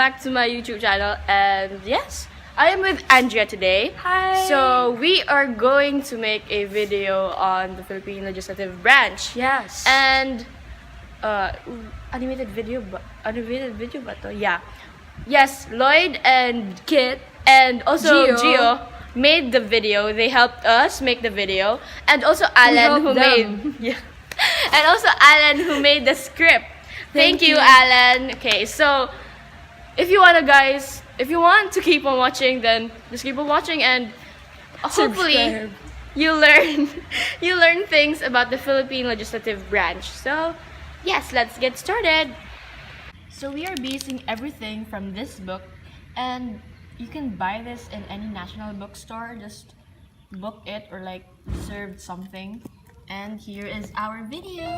back to my YouTube channel, and yes, I am with Andrea today. Hi! So we are going to make a video on the Philippine Legislative Branch. Yes. And animated video ba to? Yeah. Yes, Lloyd and Kit and also Gio. Gio made the video. They helped us make the video, and also Alan who helped made them. yeah, and also Alan who made the script. Thank you, you. Alan. Okay, so if you want to keep on watching, then just keep on watching, and hopefully Subscribe. you learn things about the Philippine Legislative Branch. So yes, let's get started. So we are basing everything from this book, and you can buy this in any national bookstore. Just book it or like reserve something. And here is our video.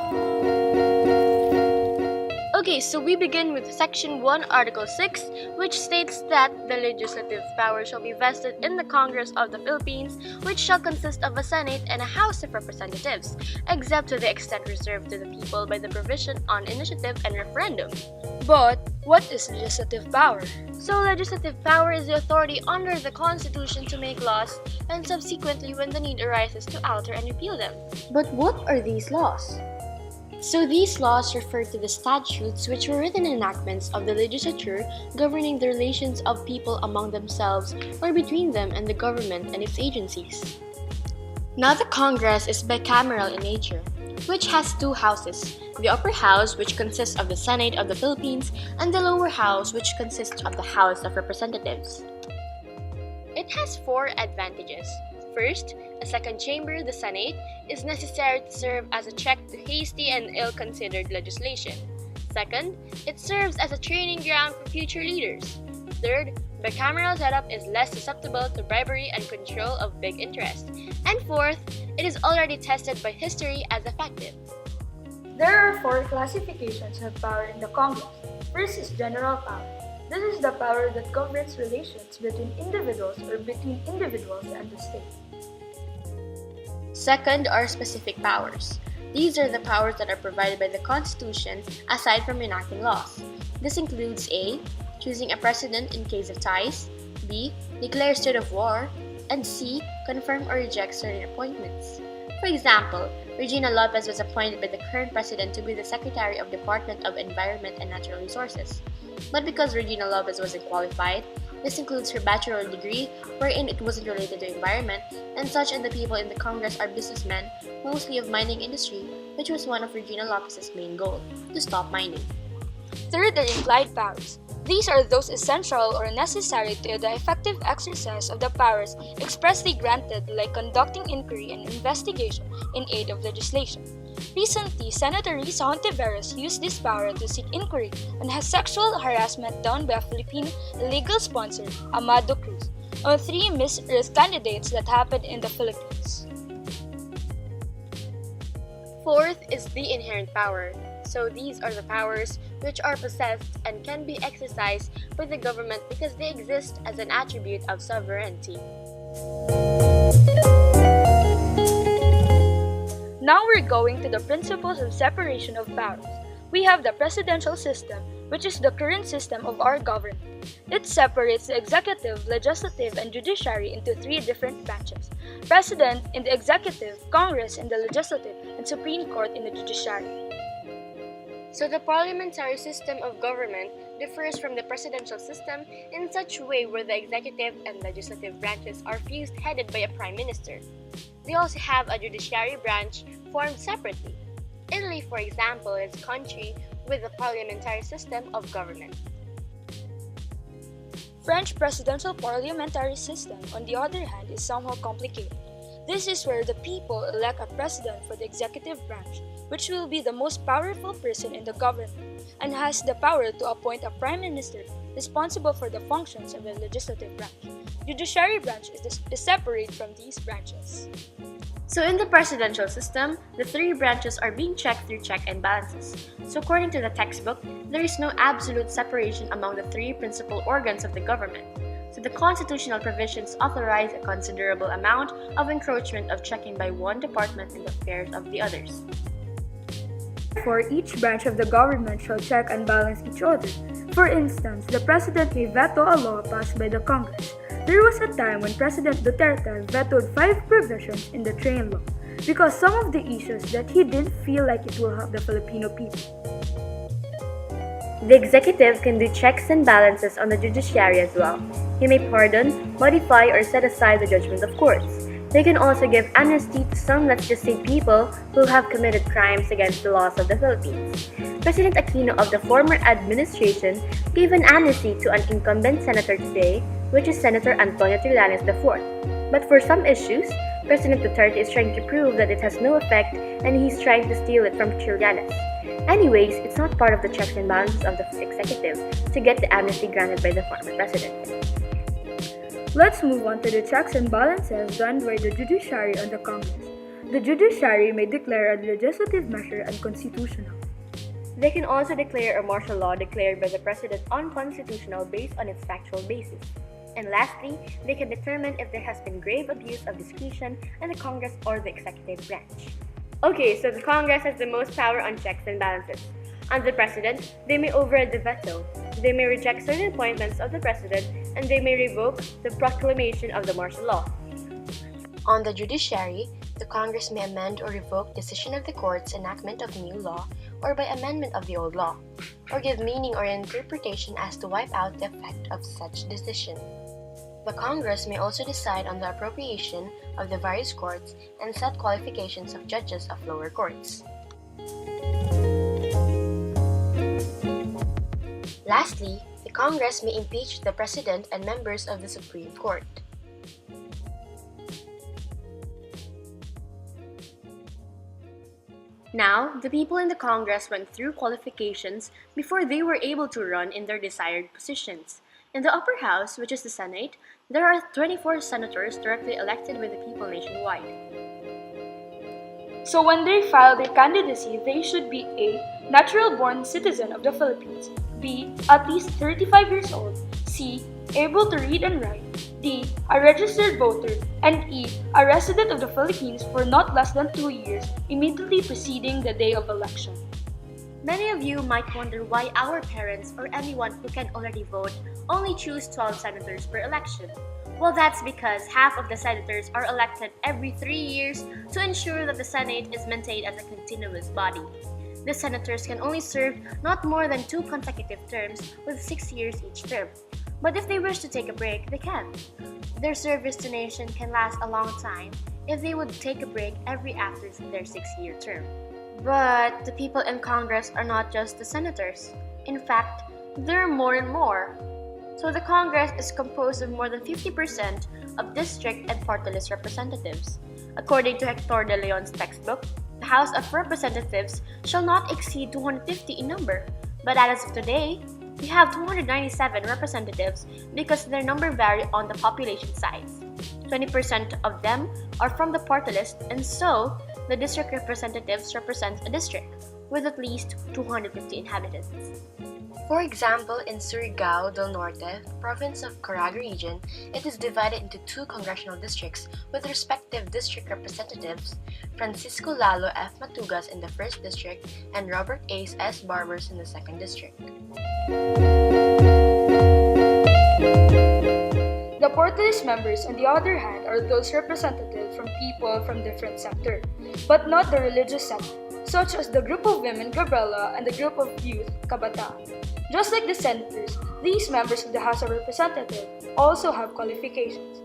Okay, so we begin with Section 1, Article 6, which states that the legislative power shall be vested in the Congress of the Philippines, which shall consist of a Senate and a House of Representatives, except to the extent reserved to the people by the provision on initiative and referendum. But what is legislative power? So, legislative power is the authority under the Constitution to make laws, and subsequently when the need arises to alter and repeal them. But what are these laws? So these laws refer to the statutes which were written enactments of the legislature governing the relations of people among themselves or between them and the government and its agencies. Now the Congress is bicameral in nature, which has two houses, the upper house which consists of the Senate of the Philippines and the lower house which consists of the House of Representatives. It has four advantages. First, a second chamber, the Senate, is necessary to serve as a check to hasty and ill-considered legislation. Second, it serves as a training ground for future leaders. Third, bicameral setup is less susceptible to bribery and control of big interests. And fourth, it is already tested by history as effective. There are four classifications of power in the Congress. First is general power. This is the power that governs relations between individuals or between individuals and the state. Second are specific powers. These are the powers that are provided by the Constitution aside from enacting laws. This includes A. Choosing a president in case of ties, B. Declare state of war, and C. Confirm or reject certain appointments. For example, Regina Lopez was appointed by the current president to be the Secretary of Department of Environment and Natural Resources. But because Regina Lopez wasn't qualified, this includes her bachelor degree, wherein it wasn't related to environment, and such and the people in the Congress are businessmen, mostly of mining industry, which was one of Regina Lopez's main goal, to stop mining. Third are implied powers. These are those essential or necessary to the effective exercise of the powers expressly granted, like conducting inquiry and investigation in aid of legislation. Recently, Senator Risa Hontiveros used this power to seek inquiry on sexual harassment done by a Filipino legal sponsor, Amado Cruz, on 3 Miss Earth candidates that happened in the Philippines. Fourth is the inherent power. So these are the powers which are possessed and can be exercised by the government because they exist as an attribute of sovereignty. Now we're going to the principles of separation of powers. We have the presidential system, which is the current system of our government. It separates the executive, legislative, and judiciary into 3 different branches: President in the executive, Congress in the legislative, and Supreme Court in the judiciary. So the parliamentary system of government differs from the presidential system in such a way where the executive and legislative branches are fused headed by a prime minister. They also have a judiciary branch formed separately. Italy, for example, is a country with a parliamentary system of government. French presidential parliamentary system, on the other hand, is somewhat complicated. This is where the people elect a president for the executive branch, which will be the most powerful person in the government, and has the power to appoint a prime minister responsible for the functions of the legislative branch. Judiciary branch is separate from these branches. So in the presidential system, the 3 branches are being checked through check and balances. So according to the textbook, there is no absolute separation among the 3 principal organs of the government. So the constitutional provisions authorize a considerable amount of encroachment of checking by one department in the affairs of the others. For each branch of the government shall check and balance each other. For instance, the President may veto a law passed by the Congress. There was a time when President Duterte vetoed 5 provisions in the train law because some of the issues that he didn't feel like it will help the Filipino people. The executive can do checks and balances on the judiciary as well. He may pardon, modify, or set aside the judgment of courts. They can also give amnesty to some, let's just say, people who have committed crimes against the laws of the Philippines. President Aquino of the former administration gave an amnesty to an incumbent senator today, which is Senator Antonio Trillanes IV. But for some issues, President Duterte is trying to prove that it has no effect and he's trying to steal it from Trillanes. Anyways, it's not part of the checks and balances of the executive to get the amnesty granted by the former president. Let's move on to the checks and balances done by the judiciary on the Congress. The judiciary may declare a legislative measure unconstitutional. They can also declare a martial law declared by the president unconstitutional based on its factual basis. And lastly, they can determine if there has been grave abuse of discretion in the Congress or the executive branch. Okay, so the Congress has the most power on checks and balances. Under the president, they may override the veto, they may reject certain appointments of the president, and they may revoke the proclamation of the martial law. On the judiciary, the Congress may amend or revoke decision of the court's enactment of new law or by amendment of the old law, or give meaning or interpretation as to wipe out the effect of such decision. The Congress may also decide on the appropriation of the various courts and set qualifications of judges of lower courts. Lastly, the Congress may impeach the President and members of the Supreme Court. Now, the people in the Congress went through qualifications before they were able to run in their desired positions. In the upper house, which is the Senate, there are 24 senators directly elected by the people nationwide. So when they file their candidacy, they should be A. Natural-born citizen of the Philippines, B. At least 35 years old, C. Able to read and write, D. A registered voter, and E. A resident of the Philippines for not less than 2 years immediately preceding the day of election. Many of you might wonder why our parents or anyone who can already vote only choose 12 senators per election. Well, that's because half of the senators are elected every 3 years to ensure that the Senate is maintained as a continuous body. The senators can only serve not more than 2 consecutive terms with 6 years each term. But if they wish to take a break, they can. Their service to nation can last a long time if they would take a break every after their 6-year term. But the people in Congress are not just the senators. In fact, there are more and more. So the Congress is composed of more than 50% of district and party-list representatives. According to Hector de Leon's textbook, the House of Representatives shall not exceed 250 in number. But as of today, we have 297 representatives because their number vary on the population size. 20% of them are from the party list, and so the district representatives represent a district with at least 250 inhabitants. For example, in Surigao del Norte, province of Caraga region, it is divided into 2 congressional districts with respective district representatives, Francisco Lalo F. Matugas in the 1st district and Robert A. S. Barbers in the 2nd district. The party list members, on the other hand, are those representatives from people from different sectors, but not the religious sector, such as the group of women, Gabriela, and the group of youth, Kabata. Just like the senators, these members of the House of Representatives also have qualifications.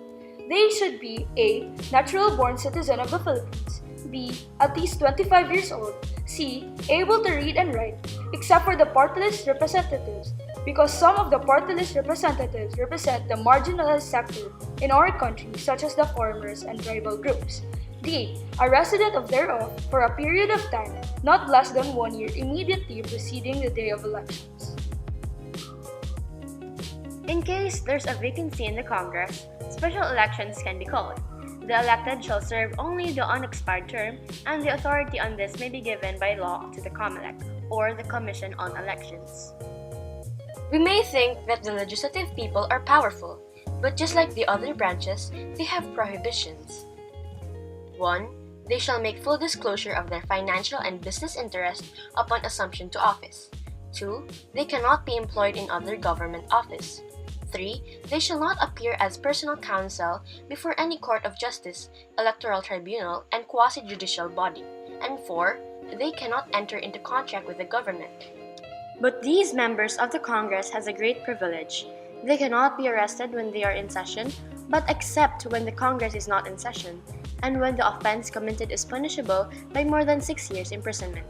They should be A. Natural-born citizen of the Philippines, B. At least 25 years old, C. Able to read and write, except for the party list representatives, because some of the party list representatives represent the marginalized sector in our country, such as the farmers and tribal groups. D. A resident of thereof for a period of time not less than 1 year immediately preceding the day of elections. In case there's a vacancy in the Congress, special elections can be called. The elected shall serve only the unexpired term, and the authority on this may be given by law to the COMELEC, or the Commission on Elections. We may think that the legislative people are powerful, but just like the other branches, they have prohibitions. 1. They shall make full disclosure of their financial and business interest upon assumption to office. 2. They cannot be employed in other government office. 3. They shall not appear as personal counsel before any court of justice, electoral tribunal, and quasi-judicial body. And 4. They cannot enter into contract with the government. But these members of the Congress has a great privilege. They cannot be arrested when they are in session, but except when the Congress is not in session, and when the offense committed is punishable by more than 6 years imprisonment.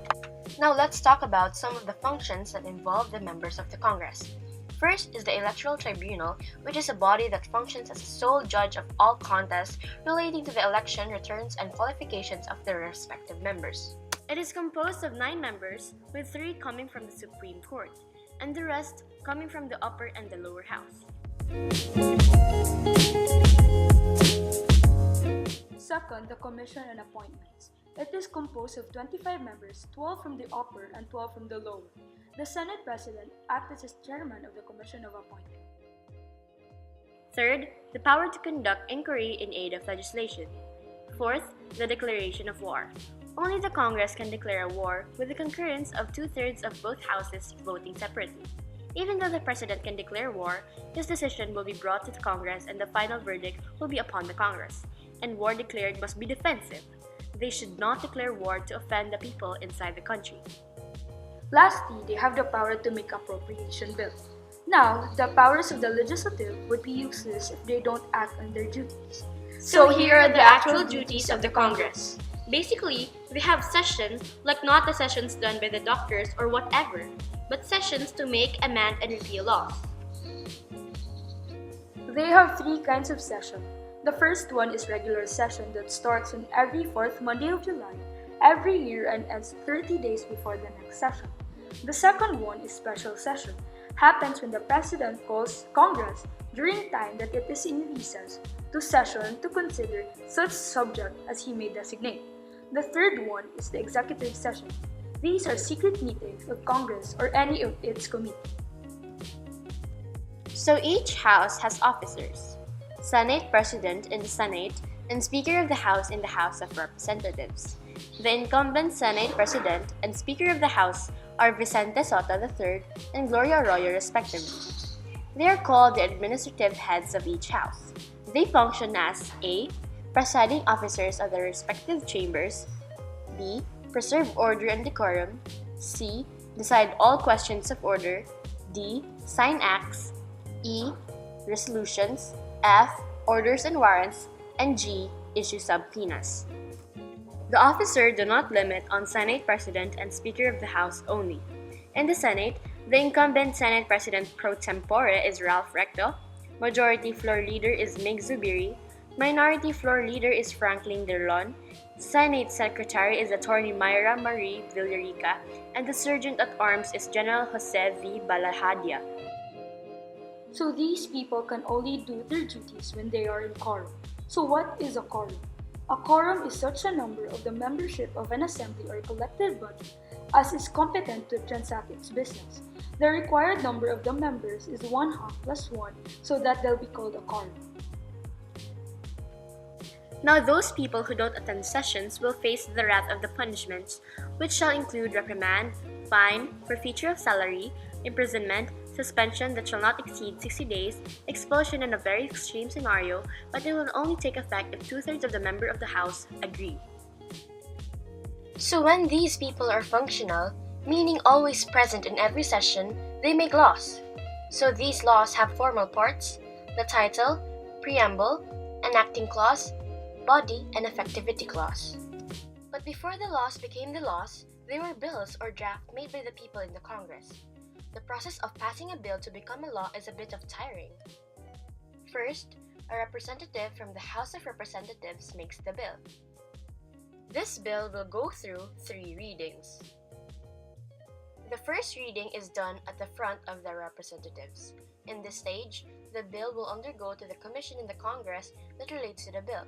Now let's talk about some of the functions that involve the members of the Congress. First is the Electoral Tribunal, which is a body that functions as a sole judge of all contests relating to the election returns and qualifications of their respective members. It is composed of 9 members, with 3 coming from the Supreme Court, and the rest coming from the upper and the lower house. Second, the Commission on Appointments. It is composed of 25 members, 12 from the upper and 12 from the lower. The Senate President acts as chairman of the Commission of Appointment. Third, the power to conduct inquiry in aid of legislation. Fourth, the declaration of war. Only the Congress can declare a war with the concurrence of 2/3 of both houses voting separately. Even though the President can declare war, his decision will be brought to the Congress and the final verdict will be upon the Congress. And war declared must be defensive. They should not declare war to offend the people inside the country. Lastly, they have the power to make appropriation bills. Now, the powers of the legislative would be useless if they don't act on their duties. So here are the actual duties of the Congress. Basically, we have sessions, like not the sessions done by the doctors or whatever, but sessions to make, amend, and repeal laws. They have 3 kinds of session. The first one is regular session that starts on every 4th Monday of July every year and ends 30 days before the next session. The second one is special session. Happens when the President calls Congress during time that it is in recess to session to consider such subject as he may designate. The third one is the executive session. These are secret meetings of Congress or any of its committee. So each house has officers: Senate President in the Senate and Speaker of the House in the House of Representatives. The incumbent Senate President and Speaker of the House are Vicente Sota III and Gloria Arroyo respectively. They are called the administrative heads of each house. They function as A. Presiding officers of their respective chambers, B. Preserve order and decorum, C. Decide all questions of order, D. Sign acts, E. Resolutions, F. Orders and warrants, and G. Issue subpoenas. The officers do not limit on Senate President and Speaker of the House only. In the Senate, the incumbent Senate President pro tempore is Ralph Recto, Majority Floor Leader is Mig Zubiri, Minority Floor Leader is Franklin Derlon, Senate Secretary is Attorney Myra Marie Villarica, and the Sergeant at Arms is General Jose V. Balahadia. So these people can only do their duties when they are in quorum. So what is a quorum? A quorum is such a number of the membership of an assembly or collective body as is competent to transact its business. The required number of the members is 1/2 + 1, so that they'll be called a quorum. Now those people who don't attend sessions will face the wrath of the punishments, which shall include reprimand, fine, forfeiture of salary, imprisonment, suspension that shall not exceed 60 days, expulsion in a very extreme scenario, but it will only take effect if 2/3 of the member of the House agree. So when these people are functional, meaning always present in every session, they make laws. So these laws have formal parts: the title, preamble, enacting clause, body, and effectivity clause. But before the laws became the laws, they were bills or draft made by the people in the Congress. The process of passing a bill to become a law is a bit of tiring. First, a representative from the House of Representatives makes the bill. This bill will go through 3 readings. The first reading is done at the front of the representatives. In this stage, the bill will undergo to the commission in the Congress that relates to the bill.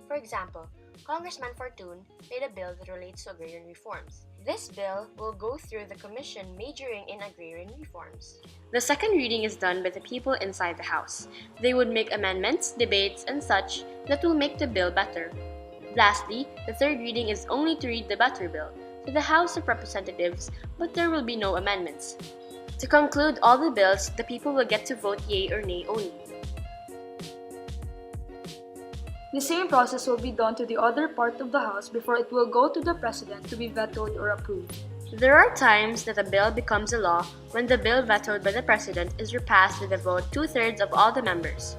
For example, Congressman Fortune made a bill that relates to agrarian reforms. This bill will go through the commission majoring in agrarian reforms. The second reading is done by the people inside the House. They would make amendments, debates, and such that will make the bill better. Lastly, the third reading is only to read the better bill. to the House of Representatives, but there will be no amendments. To conclude all the bills, the people will get to vote yea or nay only. The same process will be done to the other part of the House before it will go to the President to be vetoed or approved. There are times that a bill becomes a law when the bill vetoed by the President is repassed with a vote 2/3 of all the members,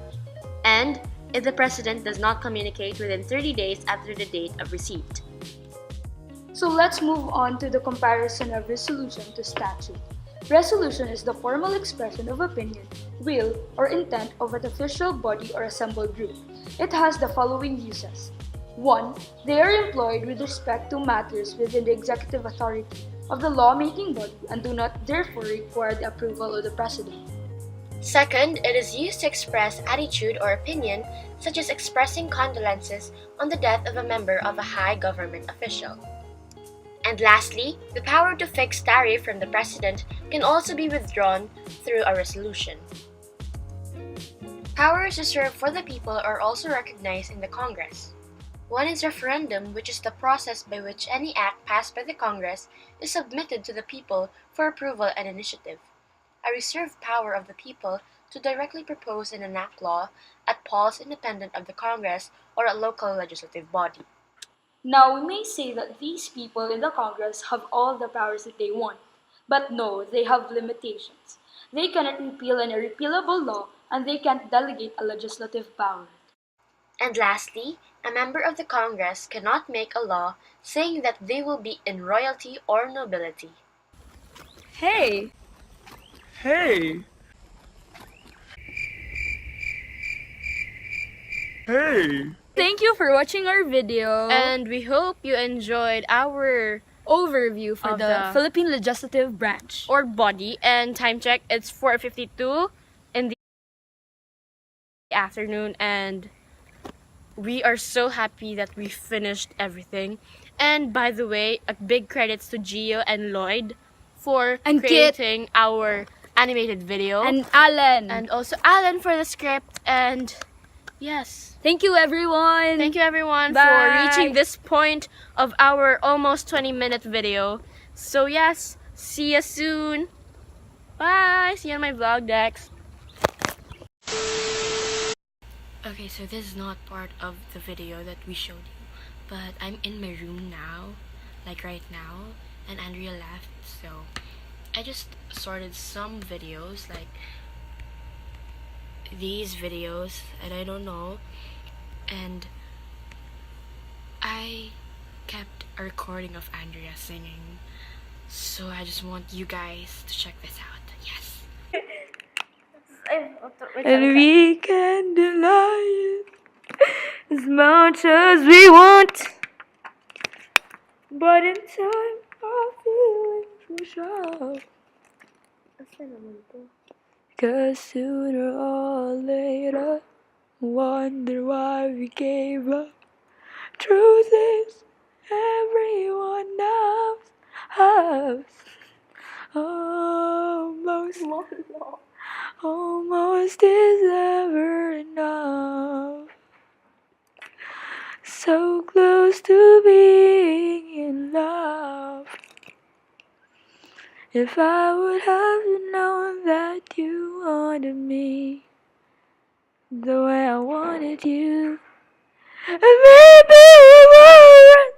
and if the President does not communicate within 30 days after the date of receipt. So let's move on to the comparison of resolution to statute. Resolution is the formal expression of opinion, will, or intent of an official body or assembled group. It has the following uses. 1. They are employed with respect to matters within the executive authority of the lawmaking body and do not therefore require the approval of the President. Second, it is used to express attitude or opinion, such as expressing condolences on the death of a member of a high government official. And lastly, the power to fix tariff from the President can also be withdrawn through a resolution. Powers reserved for the people are also recognized in the Congress. One is referendum, which is the process by which any act passed by the Congress is submitted to the people for approval and initiative. A reserved power of the people to directly propose and enact law at polls independent of the Congress or a local legislative body. Now, we may say that these people in the Congress have all the powers that they want, but no, they have limitations. They cannot repeal an irrepealable law, and they can't delegate a legislative power. And lastly, a member of the Congress cannot make a law saying that they will be in royalty or nobility. Hey! Hey! Hey! Thank you for watching our video And we hope you enjoyed our overview for of the the- Philippine Legislative Branch. or body, and time check, it's 4:52 in the afternoon, and we are so happy that we finished everything. And by the way, a big credits to Gio and Lloyd for And Kit. creating our animated video, And Alan. and also Alan for the script. And yes, thank you, everyone. thank you everyone Bye. for reaching this point of our almost 20-minute video. So yes, see you soon. Bye. See you on my vlog, Dex. Okay, so this is not part of the video that we showed you, but I'm in my room now, like right now, and Andrea left, so I just sorted some videos, like these videos, and I don't know, and I kept a recording of Andrea singing, so I just want you guys to check this out. Yes. And we can deny it as much as we want. But in time, our feelings will show. Cause sooner or later, wonder why we gave up. Truth is, everyone knows us. Almost is never enough. So close to being in love. If I would have known that you wanted me the way I wanted you, and maybe we weren't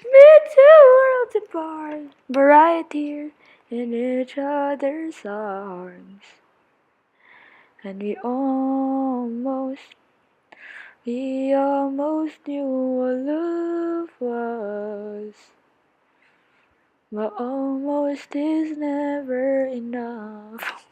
meant two worlds apart, but right here in each other's arms. And we almost knew what love was. But almost is never enough.